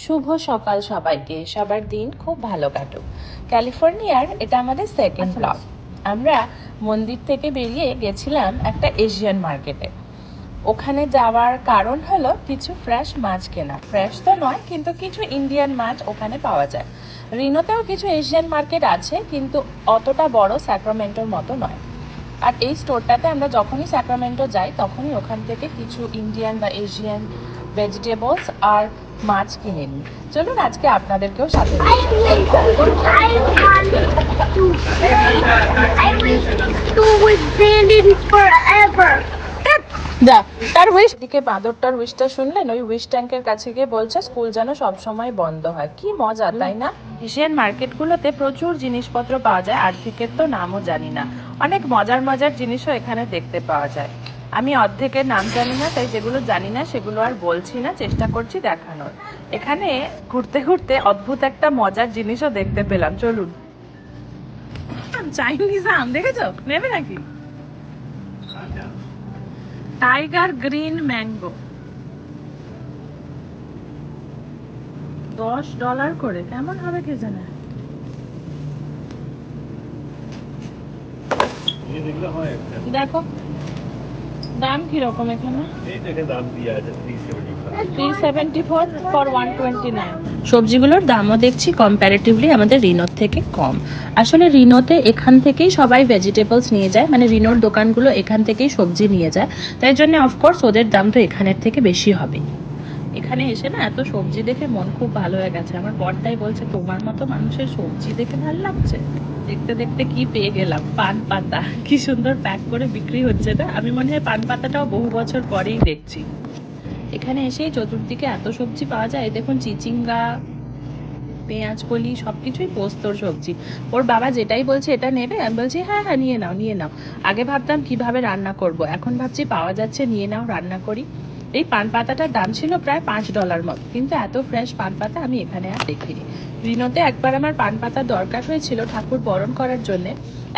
শুভ সকাল সবাইকে। সবার দিন খুব ভালো কাটুক। ক্যালিফোর্নিয়ার এটা আমাদের সেকেন্ড ব্লগ। আমরা মন্দির থেকে বেরিয়ে গেছিলাম একটা এশিয়ান মার্কেটে। ওখানে যাওয়ার কারণ হলো কিছু ফ্রেশ মাছ কেনা। ফ্রেশ তো নয়, কিন্তু কিছু ইন্ডিয়ান মাছ ওখানে পাওয়া যায়। রিনোতেও কিছু এশিয়ান মার্কেট আছে, কিন্তু অতটা বড় স্যাক্রামেন্টোর মতো নয়। আর এই স্টোরটাতে আমরা যখনই স্যাক্রামেন্টো যাই তখনই ওখান থেকে কিছু ইন্ডিয়ান বা এশিয়ান ভেজিটেবলস আর মাছ কিনে নিই। চলুন আজকে আপনাদেরকেও সাথে যা তার উইশ দিকে বাঁদরটার উইশটা শুনলেন? ওই উইশ ট্যাঙ্কের কাছে গিয়ে বলছে স্কুল যেন সবসময় বন্ধ হয়। কি মজা, তাই না? এশিয়ান মার্কেটগুলোতে প্রচুর জিনিসপত্র পাওয়া যায়। আর্থিকের তো নামও জানি না, অনেক মজার মজার জিনিসও এখানে দেখতে পাওয়া যায়। আমি অর্ধেকের নাম জানি না, তাই যেগুলো জানি না সেগুলো আর বলছি না, চেষ্টা করছি দেখানোর। এখানে ঘুরতে ঘুরতে অদ্ভুত একটা মজার জিনিসও দেখতে পেলাম। চলুন। চাইনিজ আম দেখেছো? নেবে নাকি? টাইগার গ্রিন ম্যাঙ্গো, $10 করে। কেমন হবে কে জানে। দেখো দাম কিরকম এখানে। 374 ফর 129। সবজিগুলোর দামও দেখছি কম্প্যারেটিভলি আমাদের রিনোর থেকে কম। আসলে রিনোতে এখান থেকেই সবাই ভেজিটেবলস নিয়ে যায়, মানে রিনোর দোকানগুলো এখান থেকেই সবজি নিয়ে যায়, তাই জন্য অফকোর্স ওদের দাম তো এখানের থেকে বেশি হবে। এখানে এসে না এত সবজি দেখে মন খুব ভালো হয়ে গেছে। আমার বড়টাই বলছে তোমার মতো মানুষের সবজি দেখে ভালো লাগছে। দেখতে দেখতে কি পেয়ে গেলাম, পান পাতা। কি সুন্দর প্যাক করে বিক্রি হচ্ছে না? আমি মনে হয় পান পাতাটাও বহু বছর পরেই দেখছি। এখানে এসেই চতুর্দিকে এত সবজি পাওয়া যায়। দেখুন চিচিঙ্গা, পেঁয়াজ কলি, সবকিছুই পোস্তর সবজি। ওর বাবা যেটাই বলছে এটা নেবে, আমি বলছি হ্যাঁ হ্যাঁ নিয়ে নাও নিয়ে নাও। আগে ভাবতাম কিভাবে রান্না করব, এখন ভাবছি পাওয়া যাচ্ছে, নিয়ে নাও, রান্না করি। এই পান পাতাটার দাম ছিল প্রায় $5 মতো, কিন্তু এত ফ্রেশ পান পাতা আমি এখানে আর দেখিনি। রিনোতে একবার আমার পান পাতার দরকার হয়েছিল ঠাকুর বরণ করার জন্যে।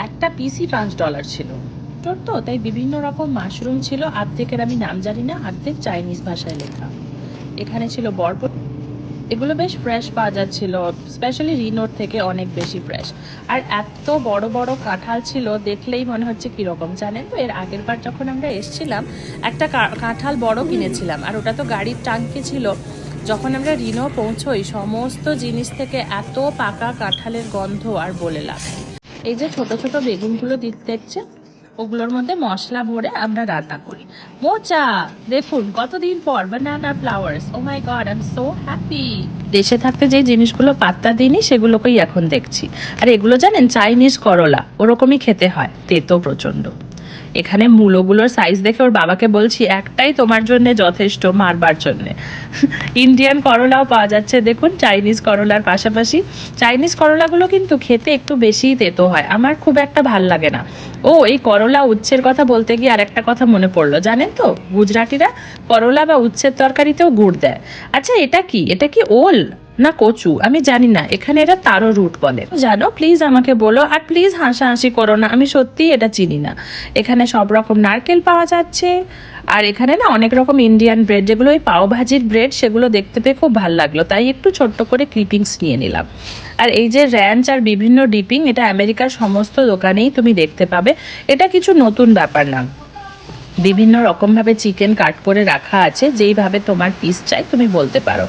একটা পিসই $5 ছিল। তো তাই বিভিন্ন রকম মাশরুম ছিল, অর্ধেকের আমি নাম জানি না, অর্ধেক চাইনিজ ভাষায় লেখা। এখানে ছিল বরবটি। এগুলো বেশ ফ্রেশ পাওয়া যাচ্ছিল, স্পেশালি রিনোর থেকে অনেক বেশি ফ্রেশ। আর এত বড় বড় কাঁঠাল ছিল, দেখলেই মনে হচ্ছে কিরকম জানেন তো, এর আগের বার যখন আমরা এসেছিলাম একটা কাঁঠাল বড় কিনেছিলাম, আর ওটা তো গাড়ির টাঙ্কি ছিল। যখন আমরা রিনো পৌঁছোই সমস্ত জিনিস থেকে এত পাকা কাঁঠালের গন্ধ আর বলে লাভ নেই। এই যে ছোট ছোট বেগুনগুলো দেখছে, ওগুলোর মধ্যে মশলা ভরে আমরা রান্না করি। মোচা দেখুন কতদিন পর, banana flowers, oh my god, I am so happy. দেশে থাকতে যে জিনিসগুলো পাত্তা দিইনি সেগুলোকেই এখন দেখছি। আর এগুলো জানেন চাইনিজ করলা, ওরকমই খেতে হয়, তেতো প্রচন্ড। এখানে মূলোগুলোর সাইজ দেখে ওর বাবাকে বলছি একটাই তোমার জন্য যথেষ্ট, মারবার জন্যে। ইন্ডিয়ান করলাও পাওয়া যাচ্ছে দেখুন চাইনিজ করলার পাশাপাশি। চাইনিজ করলাগুলো কিন্তু খেতে একটু বেশিই তেতো হয়, আমার খুব একটা ভাল লাগে না। ও এই করলা উচ্ছের কথা বলতে গিয়ে আর একটা কথা মনে পড়লো, জানেন তো গুজরাটিরা করলা বা উচ্ছের তরকারিতেও গুড় দেয়। আচ্ছা এটা কি, এটা কি ওল না কচু আমি জানি না, এখানে এটা তারো রুট বলে। জানো প্লিজ আমাকে বলো, আর প্লিজ হাসাহাসি করো না, আমি সত্যি এটা চিনি না। এখানে সব রকম নারকেল পাওয়া যাচ্ছে। আর এখানে না অনেক রকম ইন্ডিয়ান ব্রেড, যেগুলো ওই পাও ভাজির ব্রেড, সেগুলো দেখতে পেয়ে খুব ভালো লাগলো, তাই একটু ছোট্ট করে ক্লিপিংস নিয়ে নিলাম। আর এই যে র্যাঞ্চ আর বিভিন্ন ডিপিং, এটা আমেরিকার সমস্ত দোকানেই তুমি দেখতে পাবে। এটা কিছু নতুন ব্যাপার না, বিভিন্ন রকম ভাবে চিকেন কাট করে রাখা আছে, যেইভাবে তোমার পিস চাই তুমি বলতে পারো।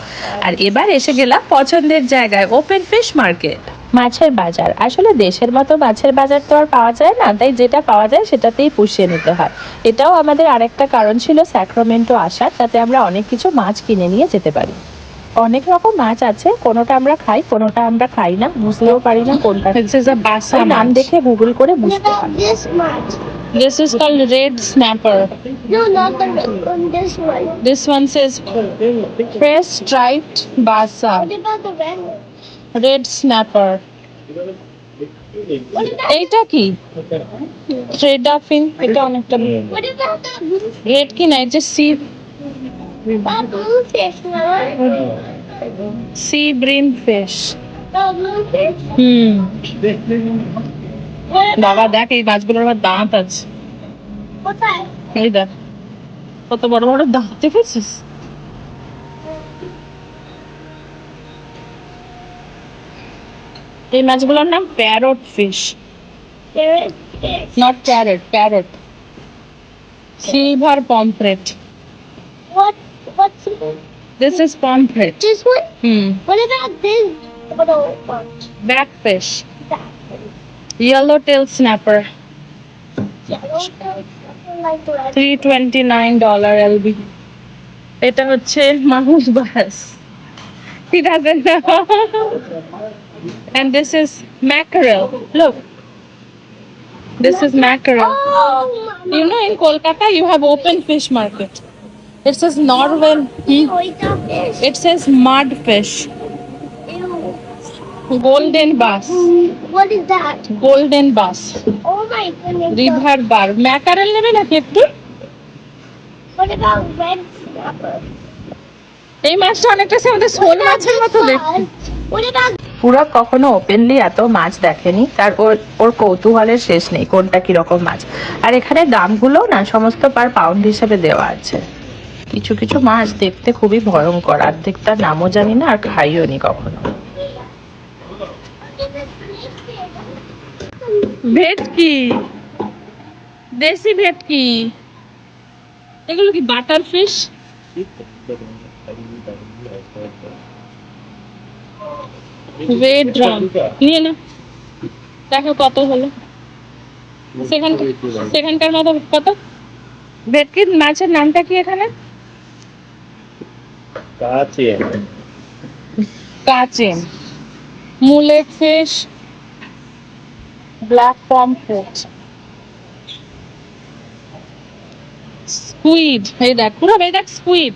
আর এবার এসে গেলাম পছন্দের জায়গায়, ওপেন ফিশ মার্কেট, মাছের বাজার। আসলে দেশের মতো মাছের বাজার তো আর পাওয়া যায় না, তাই যেটা পাওয়া যায় সেটাতেই পুষিয়ে নিতে হয়। এটাও আমাদের আরেকটা কারণ ছিল স্যাক্রামেন্টো আসার, তাতে আমরা অনেক কিছু মাছ কিনে নিয়ে যেতে পারি। অনেক রকম মাছ আছে, কোনোটা আমরা খাই কোনোটা আমরা খাই না, বুঝতেও পারি না কোনটা। নাম দেখে গুগল করে বুঝতে হয়। This is called red snapper. No, not the red one, this one. This one says fresh striped basa, What about the red one? red snapper. What about এইটা কি? Red dolphin, এটা অনেকটা what about the blue, red কি না, এটা blue fish? No? sea bream fish. The blue fish? What বাবা about দেখ এই মাছগুলোর আবার দাঁত আছে, what's that? এই দেখ কত বড় বড় দাঁত, দেখেছিস? এই মাছগুলোর নাম parrot fish, Carrot fish. Not parrot, parrot. Silver pomfret, What's this is pomfret. this one? What about this little one? Back fish, That yellow tail snapper, yellow tail, something like that. $329 LB। এটা হচ্ছে মাহুস বাস, he doesn't know। And this is mackerel, look, this is mackerel। Oh, You know, in Kolkata you have open fish market, it says Norway, wait a fish. it says mud fish, Ew. golden bass, What is that? golden bass, Oh my goodness. river bar। mackerel নেবে নাকি একটু? What about red snapper? এই মাছটা অনেকটা আমাদের শোল মাছের মতো দেখতে। What about পুরো কখনো ওপেনলি এত মাছ দেখেনি, তার ওর কৌতূহলের শেষ নেই কোনটা কি রকম মাছ। আর এখানে দামগুলো না সমস্ত পার পাউন্ড হিসেবে দেওয়া আছে। কিছু কিছু মাছ দেখতে খুবই ভয়ঙ্কর, অর্ধেকটার নামও জানি না আর খাইও নি কখনো। ভেটকি, দেশি ভেটকি, এগুলো কি বাটার ফিশ? রেড ড্রাম নিয়ে না, দেখো কত হলো সেখানকার মতো কত। ভেটকি মাছের নামটা কি এখানে? কাচেন, মুলেট ফিশ, ব্ল্যাক পমফ্রেট, স্কুইড, এই দেখ পুরো এই দেখ স্কুইড।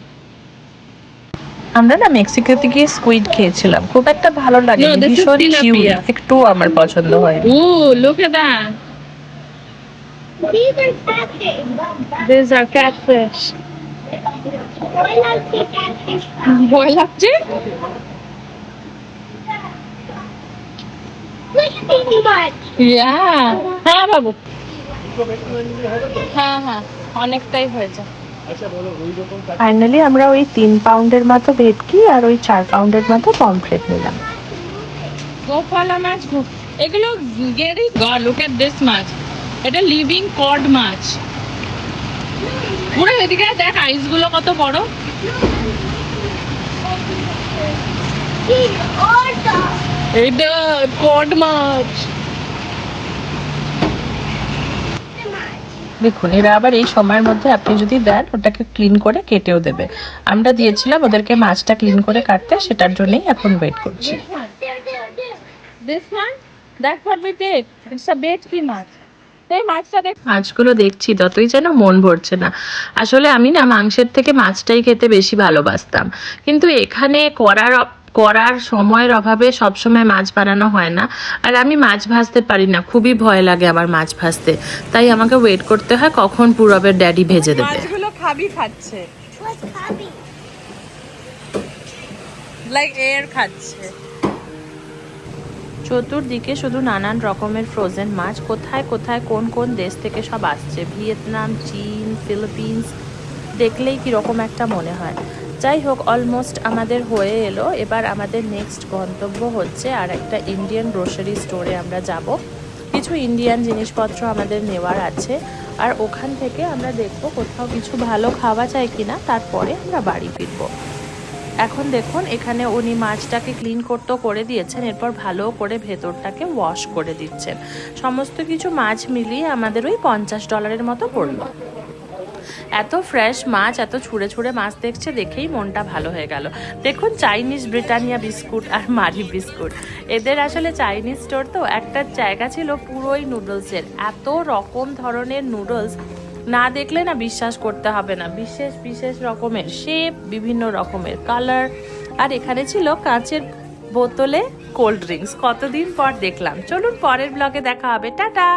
আমরা না মেক্সিকোতে গিয়ে স্কুইড খেয়েছিলাম, খুব একটা ভালো লাগে, No, this is ভীষণ tilapia. চিউরি, একটু আমার পছন্দ হয়। Oh, look at that, these are catfish. these are catfish। I like the catfish. ভয় লাগছে? Look at these much. হ্যাঁ হ্যাঁ বাবু, হ্যাঁ হ্যাঁ অনেকটাই হয়েছে। ফাইনালি আমরা ওই 3 পাউন্ডের মতো ভেটকি আর ওই 4 পাউন্ডের মতো পমফ্রেট নিলাম। গোপালা মাছ, এগুলো গেরি গড, লুক এট দিস মাছ, এটা লিভিং কড মাছ। পুরো এদিকে দেখ আইসগুলো কত বড়। These are the এইটা কড মাছ। দেখুন এরা আবার এই সময়ের মধ্যে আপনি যদি দেন ওটাকে ক্লিন করে কেটেও দেবে। আমরা দিয়েছিলাম ওদেরকে মাছটা ক্লিন করে কাটতে, সেটার জন্যই এখন ওয়েট করছি। This one, that's what we did. It's a ভেটকি মাছ। মাছগুলো দেখছি ততই যেন মন ভরছে না। আসলে আমি না মাংসের থেকে মাছটাই খেতে বেশি ভালোবাসতাম, কিন্তু এখানে করার সময়ের অভাবে সবসময় মাছ বানানো হয় না, আর আমি মাছ ভাজতে পারি না, খুবই ভয় লাগে আমার মাছ ভাজতে, তাই আমাকে ওয়েট করতে হয় কখন পূরবের ড্যাডি ভেজে দেবে। মাছগুলো খাচ্ছে, what's coming? লাইক এয়ার খাচ্ছে। চতুর্দিকে শুধু নানান রকমের ফ্রোজেন মাছ, কোথায় কোথায় কোন কোন দেশ থেকে সব আসছে, ভিয়েতনাম, চীন, ফিলিপিন্স, দেখলেই কীরকম একটা মনে হয়। যাই হোক, অলমোস্ট আমাদের হয়ে এলো। এবার আমাদের নেক্সট গন্তব্য হচ্ছে আর একটা ইন্ডিয়ান গ্রোসারি স্টোরে আমরা যাব, কিছু ইন্ডিয়ান জিনিসপত্র আমাদের নেওয়ার আছে, আর ওখান থেকে আমরা দেখবো কোথাও কিছু ভালো খাওয়া যায় কিনা, তারপরে আমরা বাড়ি ফিরবো। এখন দেখুন এখানে উনি মাছটাকে ক্লিন করতেও করে দিয়েছেন, এরপর ভালো করে ভেতরটাকে ওয়াশ করে দিচ্ছেন। সমস্ত কিছু মাছ মিলিয়ে আমাদের ওই $50 মতো পড়লো। এত ফ্রেশ মাছ, এত ছুঁড়ে ছুঁড়ে মাছ দেখছে, দেখেই মনটা ভালো হয়ে গেল। দেখুন চাইনিজ ব্রিটানিয়া বিস্কুট আর মারি বিস্কুট, এদের আসলে চাইনিজ স্টোর তো, একটা জায়গা ছিল পুরোই নুডলসের, এত রকম ধরনের নুডলস না দেখলে না বিশ্বাস করতে হবে না, বিশেষ বিশেষ রকমের শেপ, বিভিন্ন রকমের কালার, আর এখানে ছিল কাঁচের বোতলে কোল্ড ড্রিঙ্কস। কতদিন পর দেখলাম। চলুন পরের ব্লগে দেখা হবে, টাটা।